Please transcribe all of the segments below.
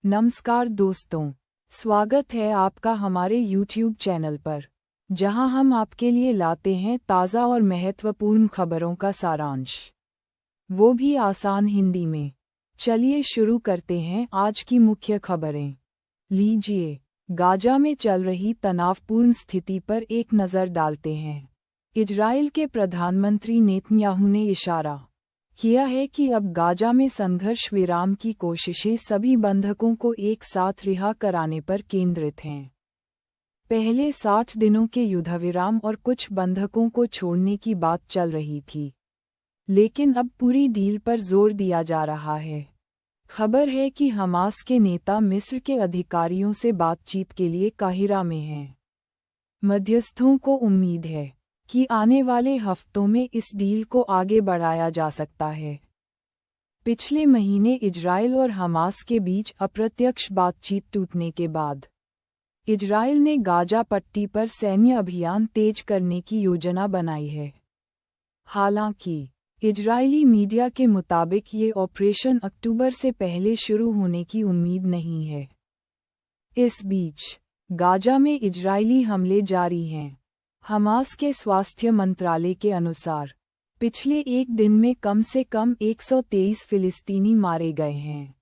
नमस्कार दोस्तों, स्वागत है आपका हमारे YouTube चैनल पर, जहां हम आपके लिए लाते हैं ताज़ा और महत्वपूर्ण खबरों का सारांश, वो भी आसान हिंदी में। चलिए शुरू करते हैं आज की मुख्य खबरें। लीजिए, गाजा में चल रही तनावपूर्ण स्थिति पर एक नज़र डालते हैं। इजराइल के प्रधानमंत्री नेतन्याहू ने इशारा किया है कि अब गाजा में संघर्ष विराम की कोशिशें सभी बंधकों को एक साथ रिहा कराने पर केंद्रित हैं। पहले 60 दिनों के युद्धविराम और कुछ बंधकों को छोड़ने की बात चल रही थी, लेकिन अब पूरी डील पर जोर दिया जा रहा है। खबर है कि हमास के नेता मिस्र के अधिकारियों से बातचीत के लिए काहिरा में हैं। मध्यस्थों को उम्मीद है कि आने वाले हफ्तों में इस डील को आगे बढ़ाया जा सकता है। पिछले महीने इजराइल और हमास के बीच अप्रत्यक्ष बातचीत टूटने के बाद इजराइल ने गाजा पट्टी पर सैन्य अभियान तेज करने की योजना बनाई है। हालांकि इजरायली मीडिया के मुताबिक ये ऑपरेशन अक्टूबर से पहले शुरू होने की उम्मीद नहीं है। इस बीच गाजा में इजरायली हमले जारी हैं। हमास के स्वास्थ्य मंत्रालय के अनुसार पिछले एक दिन में कम से कम 123 फिलिस्तीनी मारे गए हैं।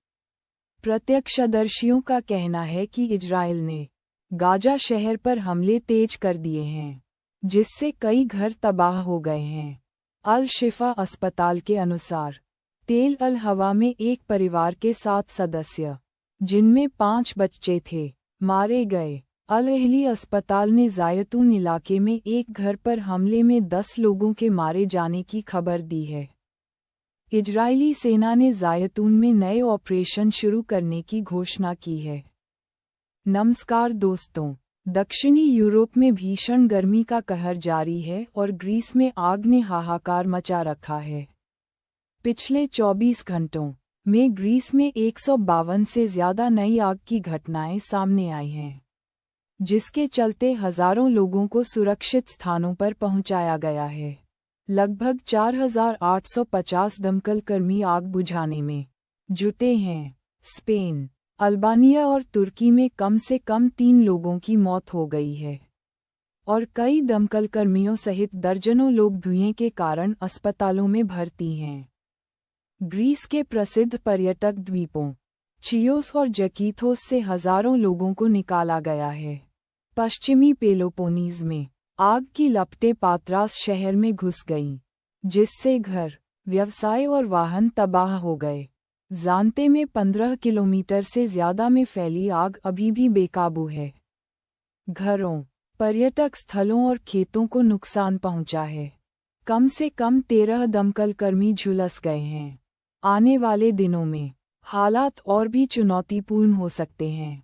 प्रत्यक्षदर्शियों का कहना है कि इजराइल ने गाजा शहर पर हमले तेज कर दिए हैं, जिससे कई घर तबाह हो गए हैं। अल शिफा अस्पताल के अनुसार तेल अल हवा में एक परिवार के 7 सदस्य, जिनमें 5 बच्चे थे, मारे गए। अल अहली अस्पताल ने ज़ायतून इलाके में एक घर पर हमले में 10 लोगों के मारे जाने की खबर दी है। इजरायली सेना ने ज़ायतून में नए ऑपरेशन शुरू करने की घोषणा की है। नमस्कार दोस्तों, दक्षिणी यूरोप में भीषण गर्मी का कहर जारी है और ग्रीस में आग ने हाहाकार मचा रखा है। पिछले 24 घंटों में ग्रीस में 152 से ज़्यादा नई आग की घटनाएं सामने आई हैं, जिसके चलते हजारों लोगों को सुरक्षित स्थानों पर पहुंचाया गया है। लगभग 4,850 दमकलकर्मी आग बुझाने में जुटे हैं। स्पेन, अल्बानिया और तुर्की में कम से कम 3 लोगों की मौत हो गई है और कई दमकलकर्मियों सहित दर्जनों लोग धुएं के कारण अस्पतालों में भर्ती हैं। ग्रीस के प्रसिद्ध पर्यटक द्वीपों चियोस और जकीथोस से हजारों लोगों को निकाला गया है। पश्चिमी पेलोपोनीज में आग की लपटें पात्रास शहर में घुस गईं, जिससे घर, व्यवसाय और वाहन तबाह हो गए। ज़ांते में 15 किलोमीटर से ज़्यादा में फैली आग अभी भी बेकाबू है। घरों, पर्यटक स्थलों और खेतों को नुकसान पहुंचा है। कम से कम 13 दमकलकर्मी झुलस गए हैं। आने वाले दिनों में हालात और भी चुनौतीपूर्ण हो सकते हैं।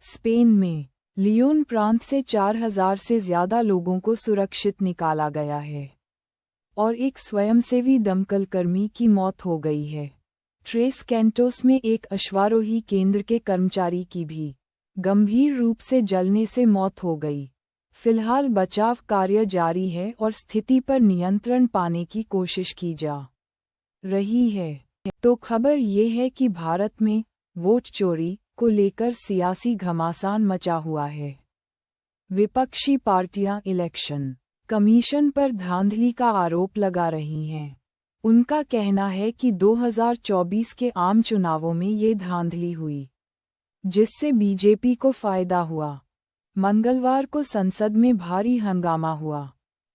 स्पेन में लियोन प्रांत से 4,000 से ज़्यादा लोगों को सुरक्षित निकाला गया है और एक स्वयंसेवी दमकलकर्मी की मौत हो गई है। ट्रेस कैंटोस में एक अश्वारोही केंद्र के कर्मचारी की भी गंभीर रूप से जलने से मौत हो गई। फिलहाल बचाव कार्य जारी है और स्थिति पर नियंत्रण पाने की कोशिश की जा रही है। तो खबर ये है कि भारत में वोट चोरी को लेकर सियासी घमासान मचा हुआ है। विपक्षी पार्टियां इलेक्शन कमीशन पर धांधली का आरोप लगा रही हैं। उनका कहना है कि 2024 के आम चुनावों में ये धांधली हुई, जिससे बीजेपी को फायदा हुआ। मंगलवार को संसद में भारी हंगामा हुआ।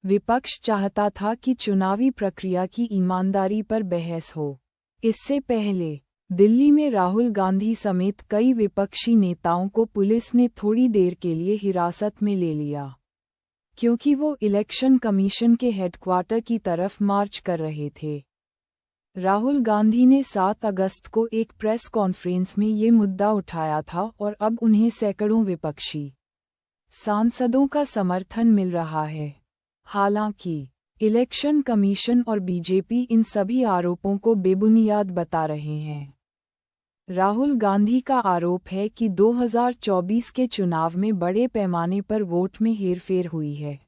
विपक्ष चाहता था कि चुनावी प्रक्रिया की ईमानदारी पर बहस हो। इससे पहले दिल्ली में राहुल गांधी समेत कई विपक्षी नेताओं को पुलिस ने थोड़ी देर के लिए हिरासत में ले लिया, क्योंकि वो इलेक्शन कमीशन के हेडक्वार्टर की तरफ मार्च कर रहे थे। राहुल गांधी ने 7 अगस्त को एक प्रेस कॉन्फ्रेंस में ये मुद्दा उठाया था और अब उन्हें सैकड़ों विपक्षी सांसदों का समर्थन मिल रहा है। हालांकि इलेक्शन कमीशन और बीजेपी इन सभी आरोपों को बेबुनियाद बता रहे हैं। राहुल गांधी का आरोप है कि 2024 के चुनाव में बड़े पैमाने पर वोट में हेरफेर हुई है।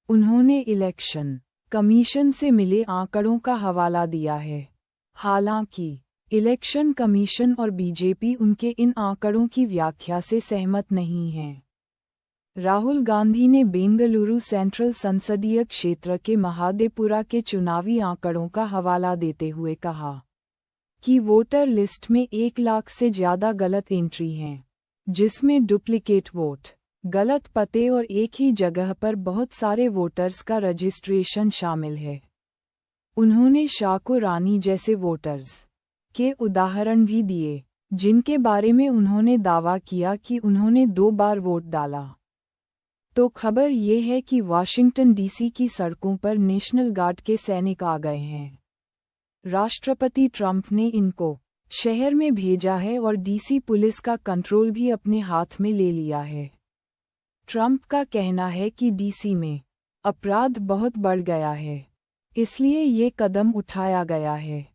उन्होंने इलेक्शन कमीशन से मिले आंकड़ों का हवाला दिया है। हालांकि इलेक्शन कमीशन और बीजेपी उनके इन आंकड़ों की व्याख्या से सहमत नहीं हैं। राहुल गांधी ने बेंगलुरु सेंट्रल संसदीय क्षेत्र के महादेपुरा के चुनावी आंकड़ों का हवाला देते हुए कहा कि वोटर लिस्ट में 1 लाख से ज़्यादा गलत एंट्री हैं, जिसमें डुप्लीकेट वोट, गलत पते और एक ही जगह पर बहुत सारे वोटर्स का रजिस्ट्रेशन शामिल है। उन्होंने शाको रानी जैसे वोटर्स के उदाहरण भी दिए, जिनके बारे में उन्होंने दावा किया कि उन्होंने 2 बार वोट डाला। तो खबर ये है कि वाशिंगटन डीसी की सड़कों पर नेशनल गार्ड के सैनिक आ गए हैं। राष्ट्रपति ट्रंप ने इनको शहर में भेजा है और डीसी पुलिस का कंट्रोल भी अपने हाथ में ले लिया है। ट्रंप का कहना है कि डीसी में अपराध बहुत बढ़ गया है, इसलिए ये कदम उठाया गया है।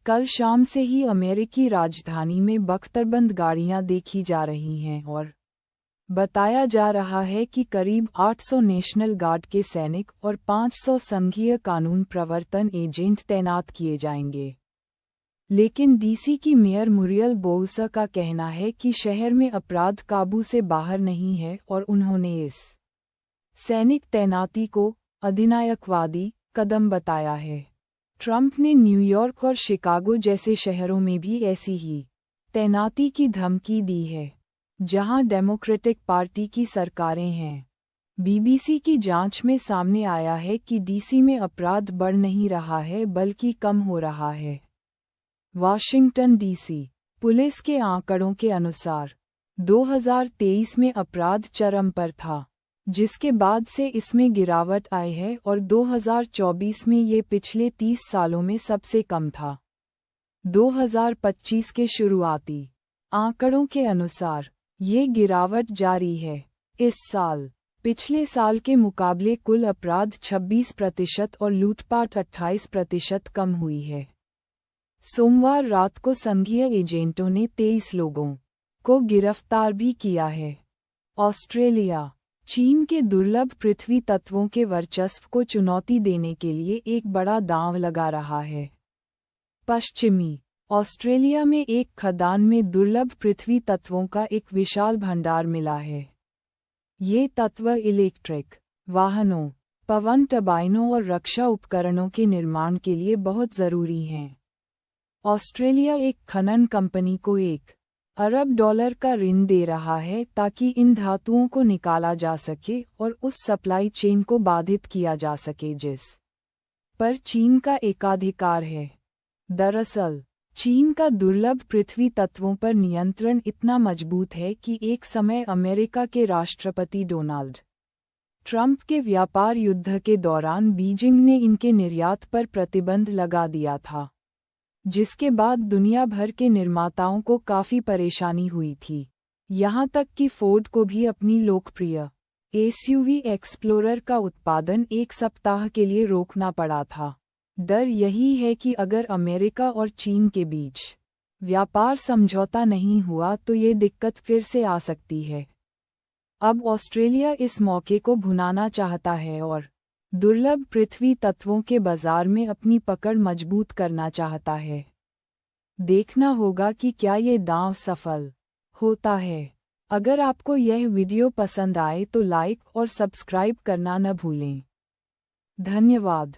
कल शाम से ही अमेरिकी राजधानी में बख्तरबंद गाड़ियां देखी जा रही हैं और बताया जा रहा है कि करीब 800 नेशनल गार्ड के सैनिक और 500 संघीय कानून प्रवर्तन एजेंट तैनात किए जाएंगे। लेकिन डीसी की मेयर मुरियल बोउसा का कहना है कि शहर में अपराध काबू से बाहर नहीं है और उन्होंने इस सैनिक तैनाती को अधिनायकवादी कदम बताया है। ट्रंप ने न्यूयॉर्क और शिकागो जैसे शहरों में भी ऐसी ही तैनाती की धमकी दी है, जहां डेमोक्रेटिक पार्टी की सरकारें हैं। बीबीसी की जांच में सामने आया है कि डीसी में अपराध बढ़ नहीं रहा है बल्कि कम हो रहा है। वाशिंगटन डीसी पुलिस के आंकड़ों के अनुसार 2023 में अपराध चरम पर था, जिसके बाद से इसमें गिरावट आई है और 2024 में ये पिछले 30 सालों में सबसे कम था। 2025 के शुरुआती आंकड़ों के अनुसार ये गिरावट जारी है। इस साल पिछले साल के मुकाबले कुल अपराध 26% और लूटपाट 28% कम हुई है। सोमवार रात को संघीय एजेंटों ने 23 लोगों को गिरफ्तार भी किया है। ऑस्ट्रेलिया चीन के दुर्लभ पृथ्वी तत्वों के वर्चस्व को चुनौती देने के लिए एक बड़ा दांव लगा रहा है। पश्चिमी ऑस्ट्रेलिया में एक खदान में दुर्लभ पृथ्वी तत्वों का एक विशाल भंडार मिला है। ये तत्व इलेक्ट्रिक वाहनों, पवन टर्बाइनों और रक्षा उपकरणों के निर्माण के लिए बहुत ज़रूरी हैं। ऑस्ट्रेलिया एक खनन कंपनी को $1 अरब का ऋण दे रहा है ताकि इन धातुओं को निकाला जा सके और उस सप्लाई चेन को बाधित किया जा सके जिस पर चीन का एकाधिकार है। दरअसल चीन का दुर्लभ पृथ्वी तत्वों पर नियंत्रण इतना मजबूत है कि एक समय अमेरिका के राष्ट्रपति डोनाल्ड ट्रंप के व्यापार युद्ध के दौरान बीजिंग ने इनके निर्यात पर प्रतिबंध लगा दिया था, जिसके बाद दुनिया भर के निर्माताओं को काफ़ी परेशानी हुई थी। यहाँ तक कि फोर्ड को भी अपनी लोकप्रिय एसयूवी एक्सप्लोरर का उत्पादन 1 सप्ताह के लिए रोकना पड़ा था। डर यही है कि अगर अमेरिका और चीन के बीच व्यापार समझौता नहीं हुआ तो ये दिक्कत फिर से आ सकती है। अब ऑस्ट्रेलिया इस मौके को भुनाना चाहता है और दुर्लभ पृथ्वी तत्वों के बाजार में अपनी पकड़ मजबूत करना चाहता है। देखना होगा कि क्या ये दांव सफल होता है। अगर आपको यह वीडियो पसंद आए तो लाइक और सब्सक्राइब करना न भूलें। धन्यवाद।